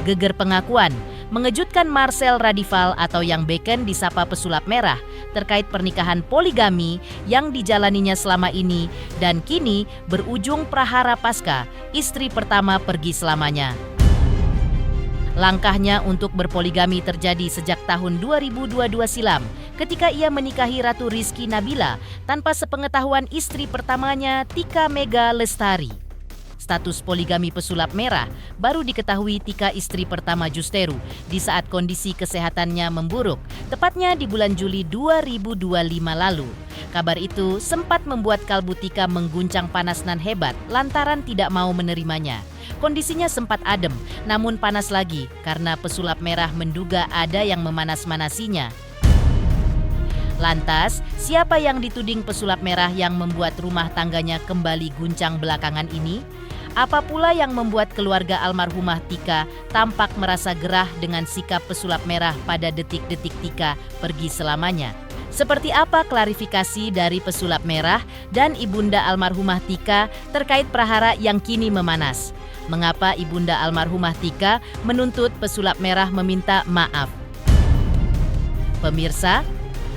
geger pengakuan, mengejutkan Marcel Radival atau yang beken disapa pesulap merah terkait pernikahan poligami yang dijalaninya selama ini dan kini berujung prahara pasca istri pertama pergi selamanya. Langkahnya untuk berpoligami terjadi sejak tahun 2022 silam ketika ia menikahi Ratu Rizky Nabila tanpa sepengetahuan istri pertamanya Tika Mega Lestari. Status poligami pesulap merah baru diketahui Tika istri pertama Justeru di saat kondisi kesehatannya memburuk, tepatnya di bulan Juli 2025 lalu. Kabar itu sempat membuat kalbu Tika mengguncang panas nan hebat lantaran tidak mau menerimanya. Kondisinya sempat adem, namun panas lagi karena pesulap merah menduga ada yang memanas-manasinya. Lantas, siapa yang dituding pesulap merah yang membuat rumah tangganya kembali guncang belakangan ini? Apa pula yang membuat keluarga almarhumah Tika tampak merasa gerah dengan sikap pesulap merah pada detik-detik Tika pergi selamanya? Seperti apa klarifikasi dari pesulap merah dan ibunda almarhumah Tika terkait prahara yang kini memanas? Mengapa ibunda almarhumah Tika menuntut pesulap merah meminta maaf? Pemirsa,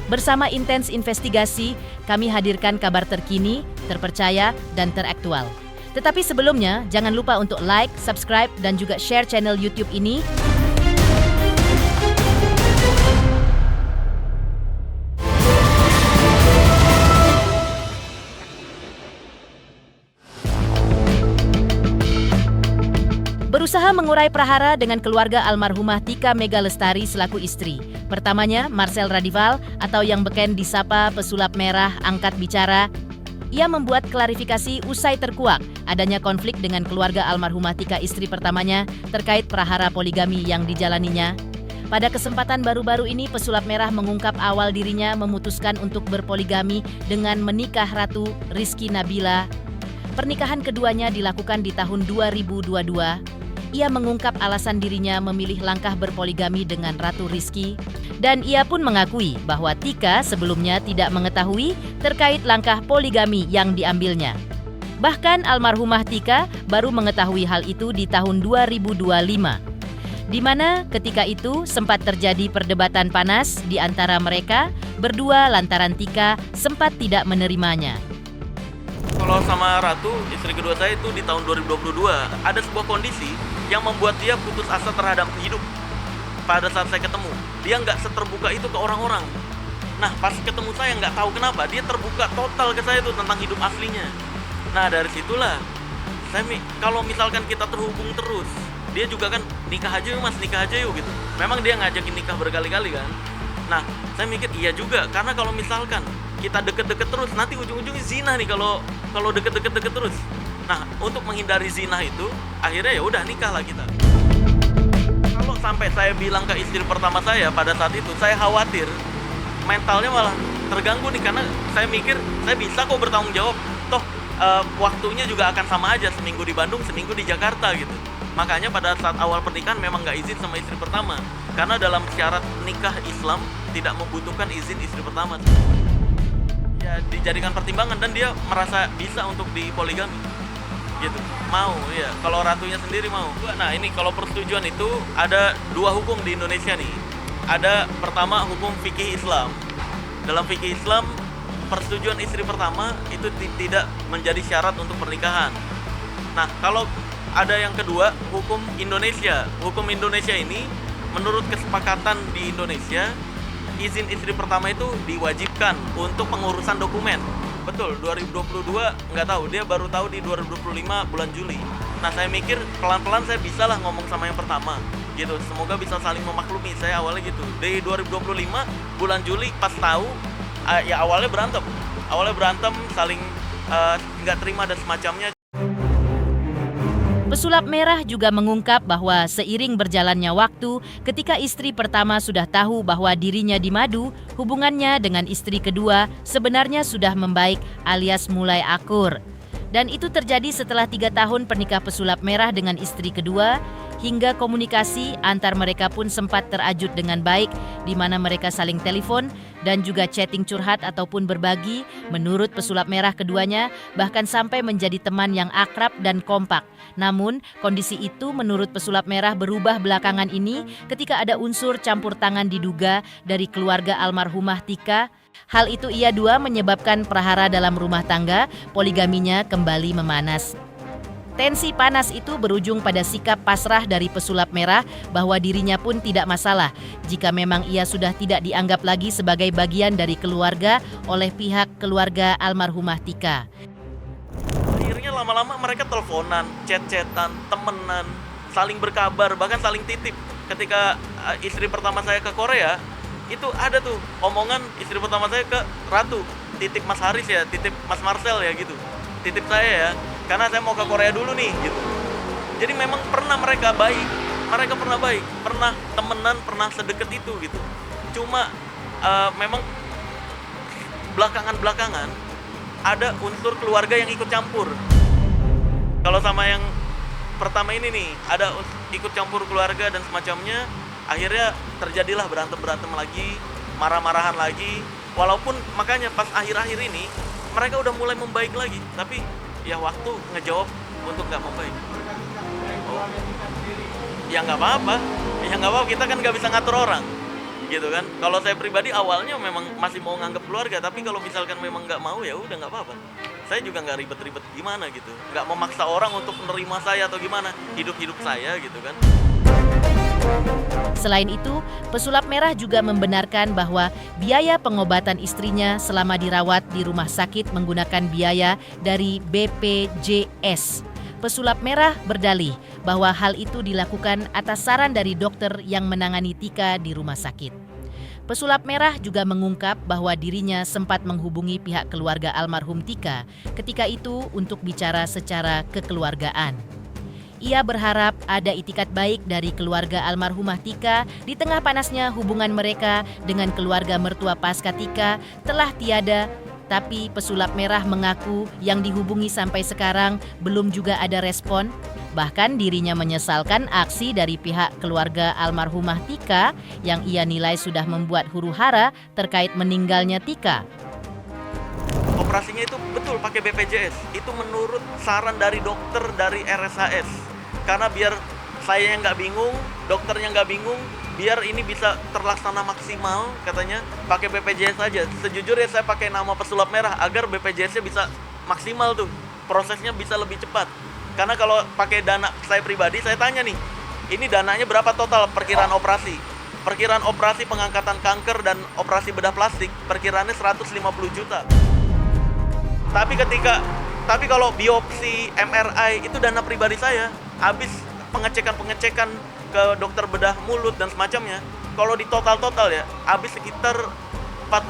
bersama Intens Investigasi, kami hadirkan kabar terkini, terpercaya, dan teraktual. Tetapi sebelumnya, jangan lupa untuk like, subscribe, dan juga share channel YouTube ini. Berusaha mengurai prahara dengan keluarga almarhumah Tika Mega Lestari selaku istri. Pertamanya, Marcel Radival atau yang beken disapa pesulap merah angkat bicara. Ia membuat klarifikasi usai terkuak adanya konflik dengan keluarga almarhumah Tika istri pertamanya terkait prahara poligami yang dijalaninya. Pada kesempatan baru-baru ini, pesulap merah mengungkap awal dirinya memutuskan untuk berpoligami dengan menikah Ratu Rizky Nabila. Pernikahan keduanya dilakukan di tahun 2022. Ia mengungkap alasan dirinya memilih langkah berpoligami dengan Ratu Rizky dan ia pun mengakui bahwa Tika sebelumnya tidak mengetahui terkait langkah poligami yang diambilnya. Bahkan almarhumah Tika baru mengetahui hal itu di tahun 2025, di mana ketika itu sempat terjadi perdebatan panas di antara mereka berdua lantaran Tika sempat tidak menerimanya. Kalau sama Ratu, istri kedua saya itu di tahun 2022, ada sebuah kondisi yang membuat dia putus asa terhadap hidup. Pada saat saya ketemu, dia nggak seterbuka itu ke orang-orang. Nah, pas ketemu saya nggak tahu kenapa, dia terbuka total ke saya itu tentang hidup aslinya. Nah, dari situlah, kalau misalkan kita terhubung terus, dia juga kan nikah aja yuk mas, nikah aja yuk gitu. Memang dia ngajakin nikah berkali-kali kan. Nah, saya mikir iya juga, karena kalau misalkan kita deket-deket terus, nanti ujung-ujungnya zina nih kalau deket-deket terus. Nah, untuk menghindari zina itu, akhirnya ya udah nikah lah kita. Kalau sampai saya bilang ke istri pertama saya pada saat itu, saya khawatir mentalnya malah terganggu nih, karena saya mikir saya bisa kok bertanggung jawab. Toh waktunya juga akan sama aja, seminggu di Bandung, seminggu di Jakarta gitu. Makanya pada saat awal pernikahan memang nggak izin sama istri pertama, karena dalam syarat nikah Islam tidak membutuhkan izin istri pertama. Ya dijadikan pertimbangan dan dia merasa bisa untuk dipoligami gitu, mau ya. Kalau ratunya sendiri mau. Nah ini kalau persetujuan itu ada dua hukum di Indonesia nih. Ada pertama hukum fikih Islam. Dalam fikih Islam, persetujuan istri pertama itu tidak menjadi syarat untuk pernikahan. Nah kalau ada yang kedua, hukum Indonesia. Hukum Indonesia ini menurut kesepakatan di Indonesia, izin istri pertama itu diwajibkan untuk pengurusan dokumen. Betul, 2022 nggak tahu, dia baru tahu di 2025 bulan Juli. Nah saya mikir pelan-pelan saya bisa lah ngomong sama yang pertama gitu, semoga bisa saling memaklumi. Saya awalnya gitu, di 2025 bulan Juli pas tahu, ya awalnya berantem saling nggak terima dan semacamnya. Pesulap merah juga mengungkap bahwa seiring berjalannya waktu, ketika istri pertama sudah tahu bahwa dirinya dimadu, hubungannya dengan istri kedua sebenarnya sudah membaik alias mulai akur. Dan itu terjadi setelah 3 tahun pernikah pesulap merah dengan istri kedua, hingga komunikasi antar mereka pun sempat terajut dengan baik, di mana mereka saling telepon dan juga chatting curhat ataupun berbagi. Menurut pesulap merah keduanya, bahkan sampai menjadi teman yang akrab dan kompak. Namun, kondisi itu menurut pesulap merah berubah belakangan ini ketika ada unsur campur tangan diduga dari keluarga almarhumah Tika. Hal itu ia dua menyebabkan prahara dalam rumah tangga, poligaminya kembali memanas. Tensi panas itu berujung pada sikap pasrah dari pesulap merah bahwa dirinya pun tidak masalah jika memang ia sudah tidak dianggap lagi sebagai bagian dari keluarga oleh pihak keluarga almarhumah Tika. Akhirnya lama-lama mereka teleponan, chat-chatan, temenan, saling berkabar, bahkan saling titip. Ketika istri pertama saya ke Korea, itu ada tuh omongan istri pertama saya ke Ratu, titip Mas Haris ya, titip Mas Marcel ya gitu, titip saya ya, karena saya mau ke Korea dulu nih gitu. Jadi memang mereka pernah baik, pernah temenan, pernah sedekat itu gitu. Cuma memang belakangan ada unsur keluarga yang ikut campur. Kalau sama yang pertama ini nih, ada ikut campur keluarga dan semacamnya. Akhirnya terjadilah berantem lagi, marah-marahan lagi. Walaupun makanya pas akhir-akhir ini mereka udah mulai membaik lagi, tapi ya waktu ngejawab untuk nggak membaik. Oh. Ya nggak apa-apa, kita kan nggak bisa ngatur orang, gitu kan. Kalau saya pribadi awalnya memang masih mau nganggap keluarga, tapi kalau misalkan memang nggak mau ya udah nggak apa-apa. Saya juga nggak ribet-ribet gimana gitu, nggak memaksa orang untuk menerima saya atau gimana, hidup saya gitu kan. Selain itu, pesulap merah juga membenarkan bahwa biaya pengobatan istrinya selama dirawat di rumah sakit menggunakan biaya dari BPJS. Pesulap merah berdalih bahwa hal itu dilakukan atas saran dari dokter yang menangani Tika di rumah sakit. Pesulap merah juga mengungkap bahwa dirinya sempat menghubungi pihak keluarga almarhum Tika ketika itu untuk bicara secara kekeluargaan. Ia berharap ada itikat baik dari keluarga almarhumah Tika di tengah panasnya hubungan mereka dengan keluarga mertua pasca Tika telah tiada, tapi pesulap merah mengaku yang dihubungi sampai sekarang belum juga ada respon. Bahkan dirinya menyesalkan aksi dari pihak keluarga almarhumah Tika yang ia nilai sudah membuat huru-hara terkait meninggalnya Tika. Operasinya itu betul pakai BPJS, itu menurut saran dari dokter dari RSHS. Karena biar saya yang nggak bingung, dokternya nggak bingung, biar ini bisa terlaksana maksimal, katanya pakai BPJS saja. Sejujurnya saya pakai nama pesulap merah agar BPJS-nya bisa maksimal tuh, prosesnya bisa lebih cepat. Karena kalau pakai dana saya pribadi, saya tanya nih, ini dananya berapa total perkiraan operasi? Perkiraan operasi pengangkatan kanker dan operasi bedah plastik, perkiraannya 150 juta. Tapi kalau biopsi, MRI itu dana pribadi saya. Habis pengecekan ke dokter bedah mulut dan semacamnya, kalau di total ya, habis sekitar 40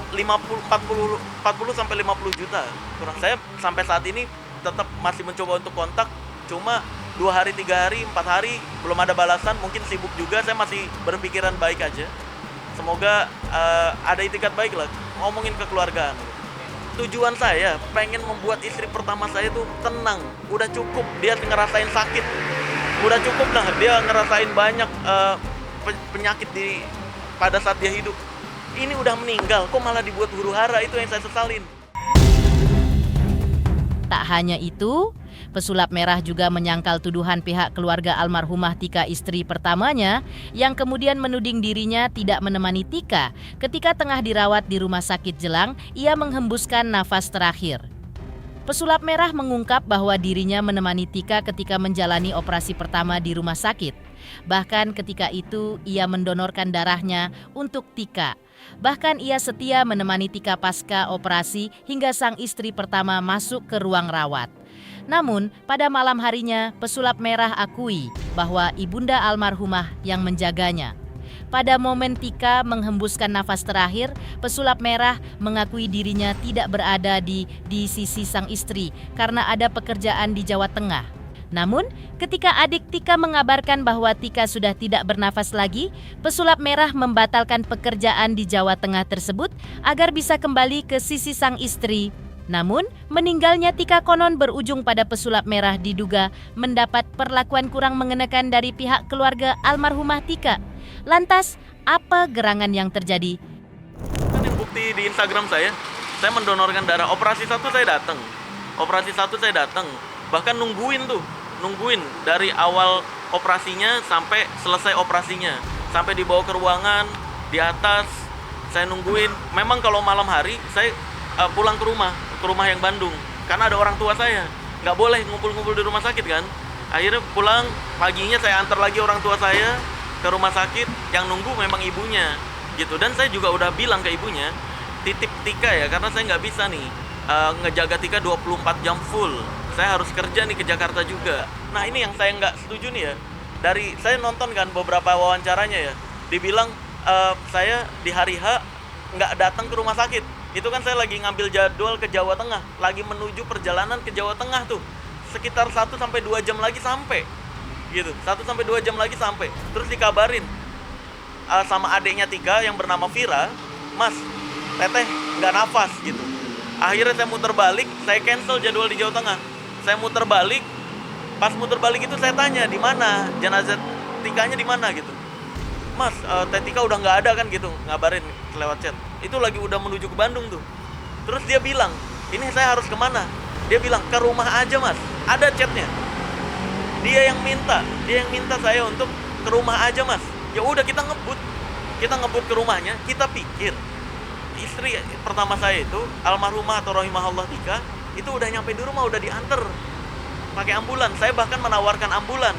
sampai 50 juta. Kurang, saya sampai saat ini tetap masih mencoba untuk kontak, cuma 2 hari, 3 hari, 4 hari belum ada balasan, mungkin sibuk juga. Saya masih berpikiran baik aja. Semoga ada itikat baik lah, ngomongin kekeluargaan. Tujuan saya pengen membuat istri pertama saya tuh tenang, udah cukup dia ngerasain sakit, udah cukup lah dia ngerasain banyak penyakit pada saat dia hidup. Ini udah meninggal, kok malah dibuat huru-hara, itu yang saya sesalin. Tak hanya itu, pesulap merah juga menyangkal tuduhan pihak keluarga almarhumah Tika istri pertamanya yang kemudian menuding dirinya tidak menemani Tika ketika tengah dirawat di rumah sakit Jelang, ia menghembuskan nafas terakhir. Pesulap merah mengungkap bahwa dirinya menemani Tika ketika menjalani operasi pertama di rumah sakit. Bahkan ketika itu ia mendonorkan darahnya untuk Tika. Bahkan ia setia menemani Tika pasca operasi hingga sang istri pertama masuk ke ruang rawat. Namun, pada malam harinya, pesulap merah akui bahwa ibunda almarhumah yang menjaganya. Pada momen Tika menghembuskan nafas terakhir, pesulap merah mengakui dirinya tidak berada di sisi sang istri karena ada pekerjaan di Jawa Tengah. Namun, ketika adik Tika mengabarkan bahwa Tika sudah tidak bernafas lagi, pesulap merah membatalkan pekerjaan di Jawa Tengah tersebut agar bisa kembali ke sisi sang istri. Namun, meninggalnya Tika konon berujung pada pesulap merah diduga mendapat perlakuan kurang mengenakan dari pihak keluarga almarhumah Tika. Lantas, apa gerangan yang terjadi? Kan yang bukti di Instagram saya mendonorkan darah. Operasi 1 saya datang. Bahkan nungguin dari awal operasinya sampai selesai operasinya. Sampai dibawa ke ruangan, di atas, saya nungguin. Memang kalau malam hari, saya pulang ke rumah yang Bandung. Karena ada orang tua saya. Nggak boleh ngumpul-ngumpul di rumah sakit kan. Akhirnya pulang, paginya saya antar lagi orang tua saya ke rumah sakit. Yang nunggu memang ibunya gitu. Dan saya juga udah bilang ke ibunya, titip Tika ya, karena saya nggak bisa nih ngejaga Tika 24 jam full. Saya harus kerja nih ke Jakarta juga. Nah ini yang saya nggak setuju nih ya. Dari saya nonton kan beberapa wawancaranya ya, dibilang saya di hari H nggak datang ke rumah sakit. Itu kan saya lagi ngambil jadwal ke Jawa Tengah, lagi menuju perjalanan ke Jawa Tengah tuh. Sekitar 1-2 jam lagi sampai. Gitu, 1-2 jam lagi sampai. Terus dikabarin sama adiknya Tika yang bernama Vira, "Mas, teteh nggak nafas," gitu. Akhirnya saya muter balik, saya cancel jadwal di Jawa Tengah. Saya muter balik, pas muter balik itu saya tanya, di mana jenazah Tikanya, di mana gitu. "Mas, Teh Tika udah nggak ada kan," gitu, ngabarin lewat chat. Itu lagi udah menuju ke Bandung tuh. Terus dia bilang, "Ini saya harus kemana?" Dia bilang, "Ke rumah aja Mas." Ada chatnya. Dia yang minta saya untuk ke rumah aja Mas. Ya udah, kita ngebut ke rumahnya. Kita pikir istri pertama saya itu, almarhumah atau rahimahullah Tika, itu udah nyampe di rumah, udah diantar pakai ambulan. Saya bahkan menawarkan ambulan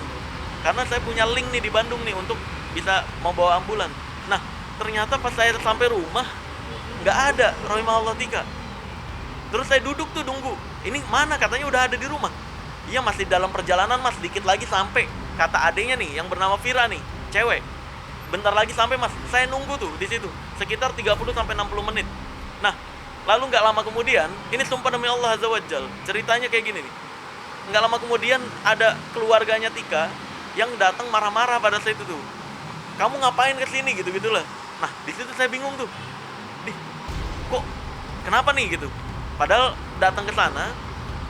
karena saya punya link nih di Bandung nih untuk bisa membawa ambulan. Nah, ternyata pas saya sampai rumah nggak ada rahimahullah Tika. Terus saya duduk tuh nunggu. Ini mana, katanya udah ada di rumah. Iya, masih dalam perjalanan Mas, dikit lagi sampai. Kata adenya nih yang bernama Vira nih, cewek. Bentar lagi sampai Mas. Saya nunggu tuh di situ sekitar 30-60 menit. Nah, lalu nggak lama kemudian, ini sumpah demi Allah Azza wa Jal, ceritanya kayak gini nih. Nggak lama kemudian ada keluarganya Tika yang datang marah-marah pada saat itu tuh. "Kamu ngapain kesini?" gitu-gitulah. Nah, di situ saya bingung tuh. Kok kenapa nih gitu? Padahal datang ke sana,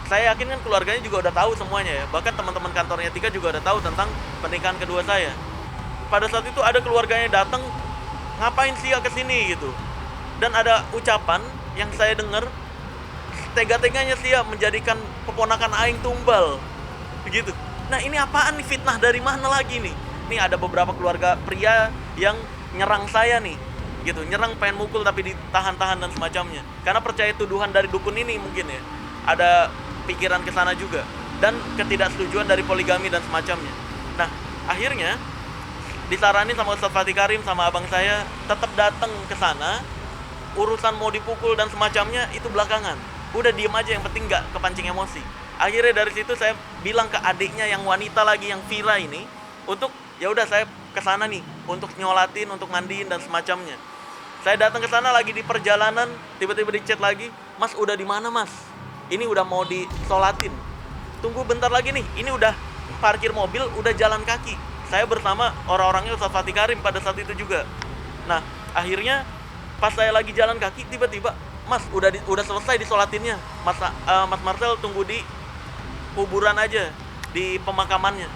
saya yakin kan keluarganya juga udah tahu semuanya ya. Bahkan teman-teman kantornya Tika juga udah tahu tentang pernikahan kedua saya. Pada saat itu ada keluarganya datang, "Ngapain sih ya kesini?" gitu. Dan ada ucapan yang saya dengar, tega-teganya sih ya menjadikan keponakan aing tumbal. Begitu. Nah, ini apaan nih, fitnah dari mana lagi nih? Nih ada beberapa keluarga pria yang nyerang saya nih. Gitu, nyerang, pengen mukul tapi ditahan-tahan dan semacamnya. Karena percaya tuduhan dari dukun ini mungkin ya. Ada pikiran ke sana juga. Dan ketidaksetujuan dari poligami dan semacamnya. Nah, akhirnya disaranin sama Ustadz Fatih Karim sama abang saya tetap datang ke sana. Urusan mau dipukul dan semacamnya itu belakangan. Udah diem aja, yang penting nggak kepancing emosi. Akhirnya dari situ saya bilang ke adiknya yang wanita lagi, yang Vira ini, untuk ya udah saya ke sana nih untuk nyolatin, untuk mandiin dan semacamnya. Saya datang ke sana lagi di perjalanan, tiba-tiba di chat lagi, "Mas, udah di mana Mas? Ini udah mau disolatin. Tunggu bentar lagi nih, ini udah parkir mobil, udah jalan kaki." Saya bersama orang-orangnya Ustadz Fatih Karim pada saat itu juga. Nah, akhirnya pas saya lagi jalan kaki, tiba-tiba, "Mas, udah selesai disolatinnya. Mas Marcel tunggu di kuburan aja, di pemakamannya."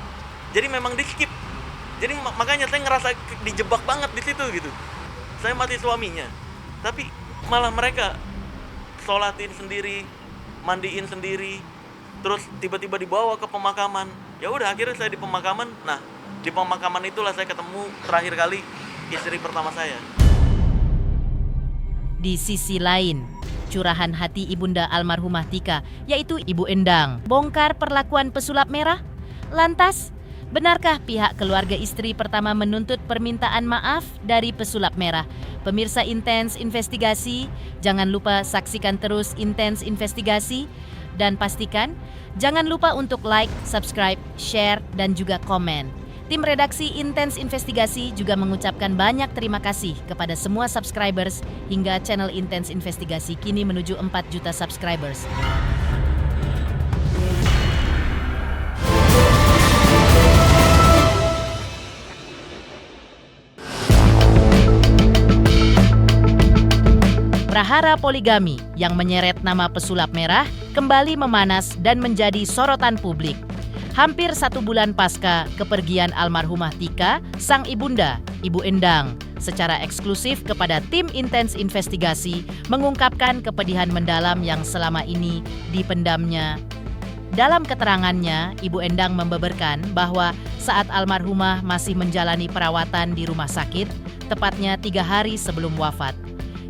Jadi memang di skip. Jadi makanya saya ngerasa dijebak banget di situ gitu. Saya mati suaminya, tapi malah mereka sholatin sendiri, mandiin sendiri, terus tiba-tiba dibawa ke pemakaman. Ya udah, akhirnya saya di pemakaman. Nah, di pemakaman itulah saya ketemu terakhir kali istri pertama saya. Di sisi lain, curahan hati ibunda almarhumah Tika, yaitu Ibu Endang, bongkar perlakuan pesulap merah. Lantas, benarkah pihak keluarga istri pertama menuntut permintaan maaf dari pesulap merah? Pemirsa Intens Investigasi, jangan lupa saksikan terus Intens Investigasi dan pastikan jangan lupa untuk like, subscribe, share, dan juga komen. Tim redaksi Intens Investigasi juga mengucapkan banyak terima kasih kepada semua subscribers hingga channel Intens Investigasi kini menuju 4 juta subscribers. Prahara poligami yang menyeret nama pesulap merah kembali memanas dan menjadi sorotan publik. Hampir 1 bulan pasca kepergian almarhumah Tika, sang ibunda, Ibu Endang, secara eksklusif kepada tim intens investigasi mengungkapkan kepedihan mendalam yang selama ini dipendamnya. Dalam keterangannya, Ibu Endang membeberkan bahwa saat almarhumah masih menjalani perawatan di rumah sakit, tepatnya 3 hari sebelum wafat,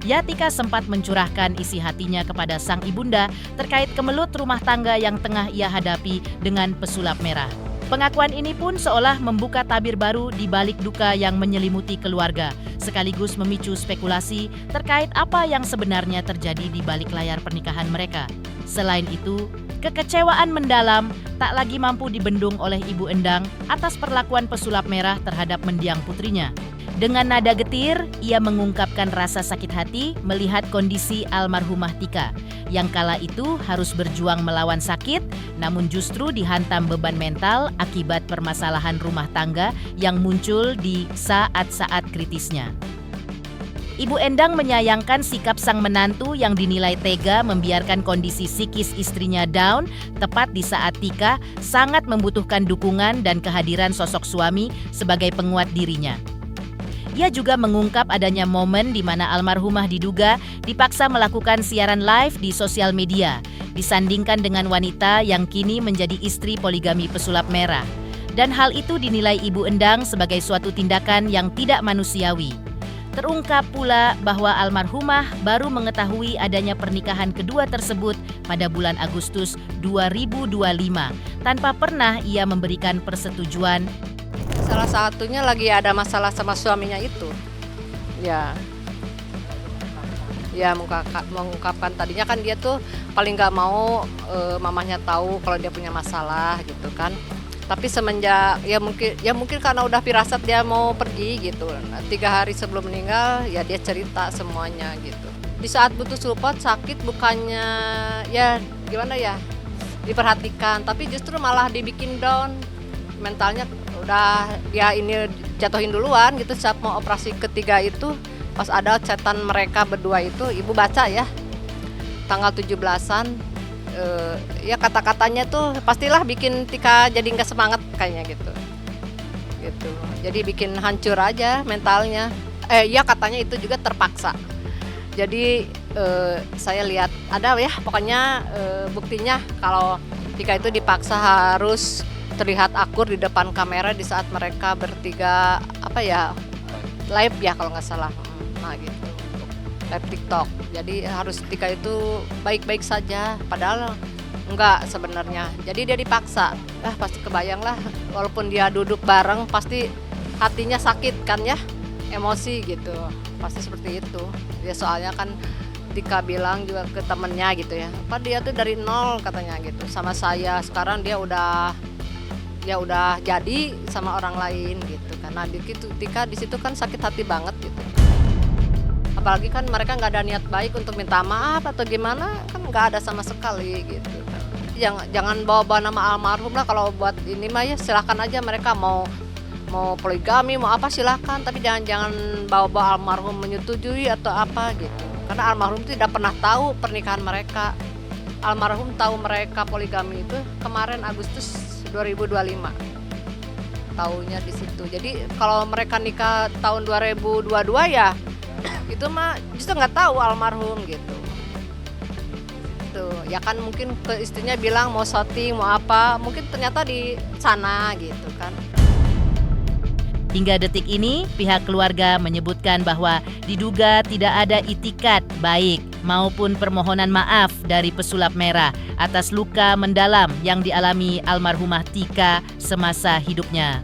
Tika sempat mencurahkan isi hatinya kepada sang ibunda terkait kemelut rumah tangga yang tengah ia hadapi dengan pesulap merah. Pengakuan ini pun seolah membuka tabir baru di balik duka yang menyelimuti keluarga, sekaligus memicu spekulasi terkait apa yang sebenarnya terjadi di balik layar pernikahan mereka. Selain itu, kekecewaan mendalam tak lagi mampu dibendung oleh Ibu Endang atas perlakuan pesulap merah terhadap mendiang putrinya. Dengan nada getir, ia mengungkapkan rasa sakit hati melihat kondisi almarhumah Tika, yang kala itu harus berjuang melawan sakit, namun justru dihantam beban mental akibat permasalahan rumah tangga yang muncul di saat-saat kritisnya. Ibu Endang menyayangkan sikap sang menantu yang dinilai tega membiarkan kondisi psikis istrinya down tepat di saat Tika sangat membutuhkan dukungan dan kehadiran sosok suami sebagai penguat dirinya. Ia juga mengungkap adanya momen di mana almarhumah diduga dipaksa melakukan siaran live di sosial media, disandingkan dengan wanita yang kini menjadi istri poligami pesulap merah. Dan hal itu dinilai Ibu Endang sebagai suatu tindakan yang tidak manusiawi. Terungkap pula bahwa almarhumah baru mengetahui adanya pernikahan kedua tersebut pada bulan Agustus 2025, tanpa pernah ia memberikan persetujuan. Salah satunya lagi ada masalah sama suaminya itu. Mengungkapkan tadinya kan dia tuh paling nggak mau mamahnya tahu kalau dia punya masalah gitu kan. Tapi semenjak ya mungkin karena udah firasat dia mau pergi gitu. 3 hari sebelum meninggal ya dia cerita semuanya gitu. Di saat butuh support sakit bukannya ya gimana ya diperhatikan, tapi justru malah dibikin down mentalnya. Udah dia ini jatuhin duluan gitu saat mau operasi ketiga itu, pas ada chatan mereka berdua itu ibu baca ya tanggal 17-an ya kata-katanya tuh pastilah bikin Tika jadi nggak semangat kayaknya gitu jadi bikin hancur aja mentalnya. Ya katanya itu juga terpaksa. Jadi saya lihat ada ya pokoknya buktinya kalau Tika itu dipaksa harus terlihat akur di depan kamera di saat mereka bertiga live ya kalau nggak salah, gitu live TikTok. Jadi harus Tika itu baik-baik saja padahal enggak sebenarnya. Jadi dia dipaksa. Pasti kebayang lah walaupun dia duduk bareng pasti hatinya sakit kan ya, emosi gitu pasti seperti itu ya. Soalnya kan Tika bilang juga ke temennya gitu ya, dia tuh dari nol katanya gitu sama saya, sekarang dia udah jadi sama orang lain gitu. Karena Tika di situ kan sakit hati banget gitu. Apalagi kan mereka nggak ada niat baik untuk minta maaf atau gimana, kan nggak ada sama sekali gitu. Jangan bawa-bawa nama almarhum lah. Kalau buat ini mah ya silahkan aja, mereka mau poligami mau apa silahkan, tapi jangan bawa-bawa almarhum menyetujui atau apa gitu. Karena almarhum tidak pernah tahu pernikahan mereka. Almarhum tahu mereka poligami itu kemarin Agustus 2025, tahunnya di situ. Jadi kalau mereka nikah tahun 2022 ya itu mah justru nggak tahu almarhum gitu. Tuh ya kan mungkin ke istrinya bilang mau syuting mau apa, mungkin ternyata di sana gitu kan. Hingga detik ini, pihak keluarga menyebutkan bahwa diduga tidak ada itikat baik maupun permohonan maaf dari pesulap merah atas luka mendalam yang dialami almarhumah Tika semasa hidupnya.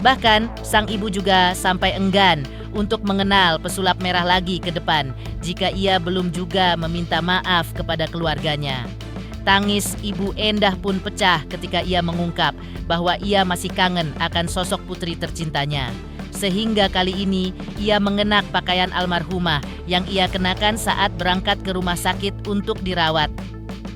Bahkan, sang ibu juga sampai enggan untuk mengenal pesulap merah lagi ke depan jika ia belum juga meminta maaf kepada keluarganya. Tangis Ibu Endah pun pecah ketika ia mengungkap bahwa ia masih kangen akan sosok putri tercintanya. Sehingga kali ini ia mengenak pakaian almarhumah yang ia kenakan saat berangkat ke rumah sakit untuk dirawat.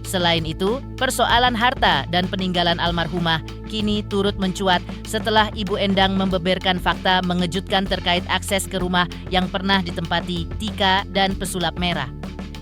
Selain itu, persoalan harta dan peninggalan almarhumah kini turut mencuat setelah Ibu Endang membeberkan fakta mengejutkan terkait akses ke rumah yang pernah ditempati Tika dan pesulap merah.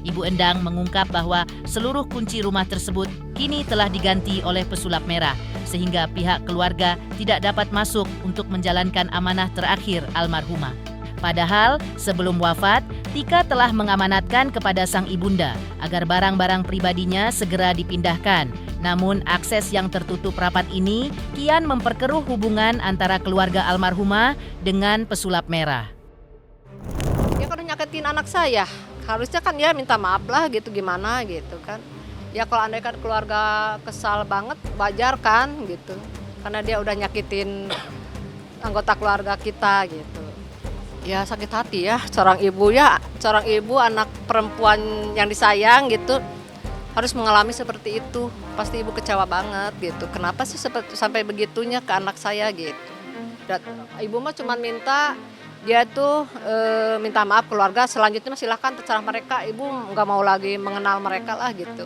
Ibu Endang mengungkap bahwa seluruh kunci rumah tersebut kini telah diganti oleh pesulap merah, sehingga pihak keluarga tidak dapat masuk untuk menjalankan amanah terakhir almarhumah. Padahal sebelum wafat, Tika telah mengamanatkan kepada sang ibunda agar barang-barang pribadinya segera dipindahkan. Namun akses yang tertutup rapat ini kian memperkeruh hubungan antara keluarga almarhumah dengan pesulap merah. Ya kalau nyakitin anak saya, harusnya kan ya minta maaf lah gitu, gimana gitu kan. Ya kalau andai kan keluarga kesal banget, wajar kan gitu. Karena dia udah nyakitin anggota keluarga kita gitu. Ya sakit hati ya, seorang ibu anak perempuan yang disayang gitu harus mengalami seperti itu. Pasti ibu kecewa banget gitu. Kenapa sih sampai begitunya ke anak saya gitu. Dan ibu mah cuma minta dia tuh minta maaf keluarga, selanjutnya silahkan terserah mereka. Ibu nggak mau lagi mengenal mereka lah gitu.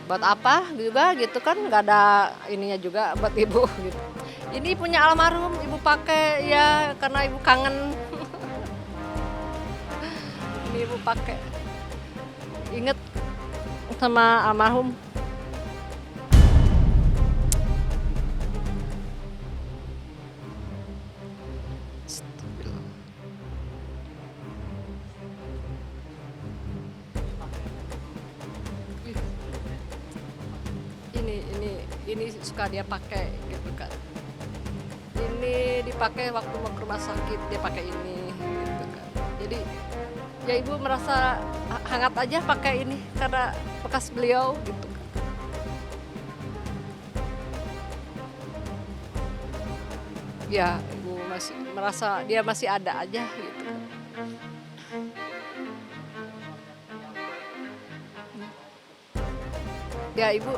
Buat apa juga gitu kan, nggak ada ininya juga buat ibu gitu. Ini punya almarhum, ibu pakai ya karena ibu kangen. Ini ibu pakai, inget sama almarhum. Ini suka dia pakai gitu kan. Ini dipakai waktu mau ke rumah sakit, dia pakai ini gitu kan. Jadi ya ibu merasa hangat aja pakai ini karena bekas beliau gitu kan. Ya ibu masih merasa dia masih ada aja gitu kan. Ya ibu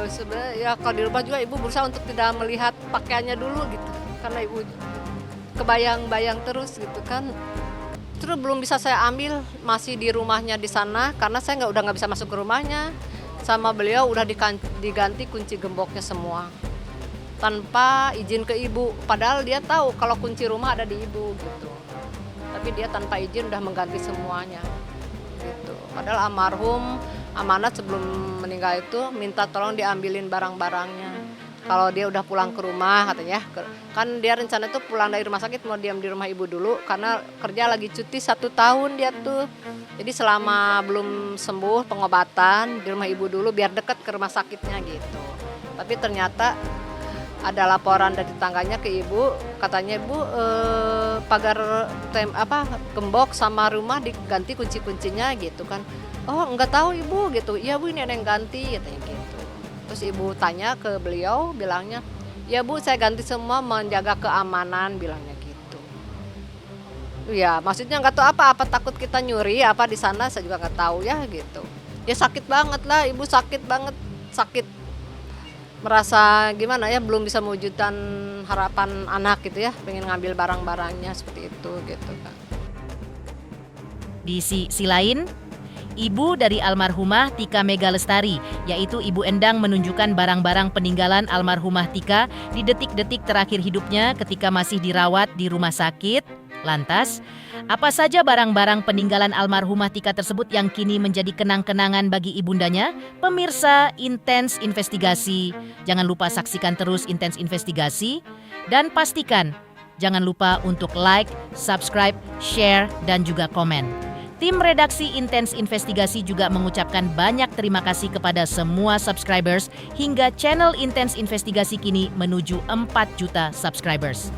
sebenarnya ya kalau di rumah juga ibu berusaha untuk tidak melihat pakaiannya dulu gitu, karena ibu kebayang-bayang terus gitu kan. Terus belum bisa saya ambil, masih di rumahnya di sana karena saya udah nggak bisa masuk ke rumahnya. Sama beliau udah diganti kunci gemboknya semua tanpa izin ke ibu, padahal dia tahu kalau kunci rumah ada di ibu gitu, tapi dia tanpa izin udah mengganti semuanya gitu. Padahal almarhum amanat sebelum meninggal itu minta tolong diambilin barang-barangnya. Kalau dia udah pulang ke rumah katanya, kan dia rencana tuh pulang dari rumah sakit mau diam di rumah ibu dulu karena kerja lagi cuti 1 tahun dia tuh. Jadi selama belum sembuh pengobatan di rumah ibu dulu biar deket ke rumah sakitnya gitu. Tapi ternyata ada laporan dari tetangganya ke ibu, katanya ibu pagar gembok sama rumah diganti kunci-kuncinya gitu kan. Oh nggak tahu ibu gitu, iya bu ini ada yang ganti katanya gitu. Terus ibu tanya ke beliau, bilangnya ya bu saya ganti semua menjaga keamanan, bilangnya gitu. Ya maksudnya nggak tahu apa takut kita nyuri apa di sana, saya juga nggak tahu ya gitu. Ya sakit banget lah, ibu sakit banget, sakit merasa gimana ya, belum bisa mewujudkan harapan anak gitu ya, pengen ngambil barang-barangnya seperti itu gitu kan. Di sisi lain, ibu dari almarhumah Tika Megalestari, yaitu Ibu Endang, menunjukkan barang-barang peninggalan almarhumah Tika di detik-detik terakhir hidupnya ketika masih dirawat di rumah sakit. Lantas, apa saja barang-barang peninggalan almarhumah Tika tersebut yang kini menjadi kenang-kenangan bagi ibundanya? Pemirsa Intens Investigasi, jangan lupa saksikan terus Intens Investigasi dan pastikan jangan lupa untuk like, subscribe, share, dan juga komen. Tim redaksi Intens Investigasi juga mengucapkan banyak terima kasih kepada semua subscribers hingga channel Intens Investigasi kini menuju 4 juta subscribers.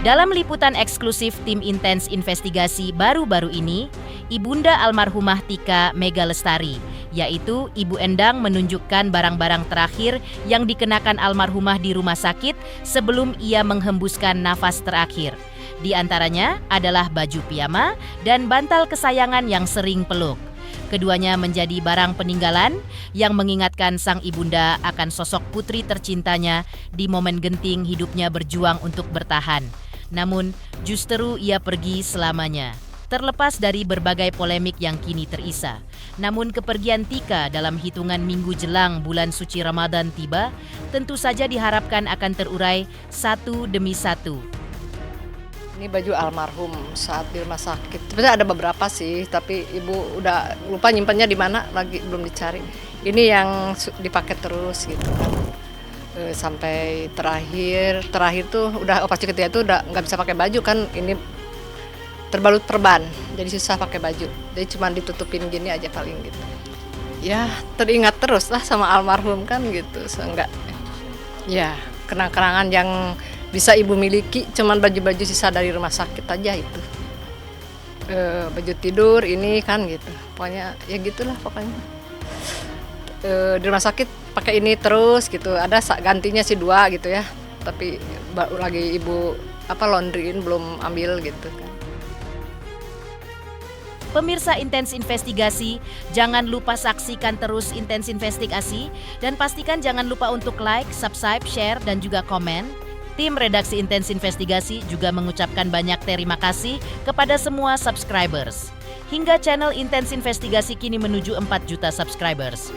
Dalam liputan eksklusif tim Intens Investigasi baru-baru ini, ibunda almarhumah Tika Megalestari, yaitu Ibu Endang, menunjukkan barang-barang terakhir yang dikenakan almarhumah di rumah sakit sebelum ia menghembuskan nafas terakhir. Di antaranya adalah baju piyama dan bantal kesayangan yang sering peluk. Keduanya menjadi barang peninggalan yang mengingatkan sang ibunda akan sosok putri tercintanya di momen genting hidupnya berjuang untuk bertahan. Namun, justru ia pergi selamanya. terlepas dari berbagai polemik yang kini terisa. Namun kepergian Tika dalam hitungan minggu jelang bulan suci Ramadan tiba, tentu saja diharapkan akan terurai satu demi satu. Ini baju almarhum saat di rumah sakit. Sebenarnya ada beberapa sih, tapi ibu udah lupa nyimpannya di mana, lagi belum dicari. Ini yang dipakai terus gitu kan. Sampai terakhir tuh udah operasi ketiga tuh udah nggak bisa pakai baju kan, ini terbalut perban, jadi susah pakai baju. Jadi cuma ditutupin gini aja paling gitu. Ya teringat terus lah sama almarhum kan gitu, seenggak. Ya kenang-kenangan yang bisa ibu miliki cuman baju-baju sisa dari rumah sakit aja itu. Baju tidur ini kan gitu, pokoknya ya gitulah pokoknya. Di rumah sakit pakai ini terus gitu, ada gantinya sih 2 gitu ya, tapi lagi ibu laundryin belum ambil gitu kan. Pemirsa Intens Investigasi, jangan lupa saksikan terus Intens Investigasi dan pastikan jangan lupa untuk like, subscribe, share, dan juga komen. Tim redaksi Intens Investigasi juga mengucapkan banyak terima kasih kepada semua subscribers. Hingga channel Intens Investigasi kini menuju 4 juta subscribers.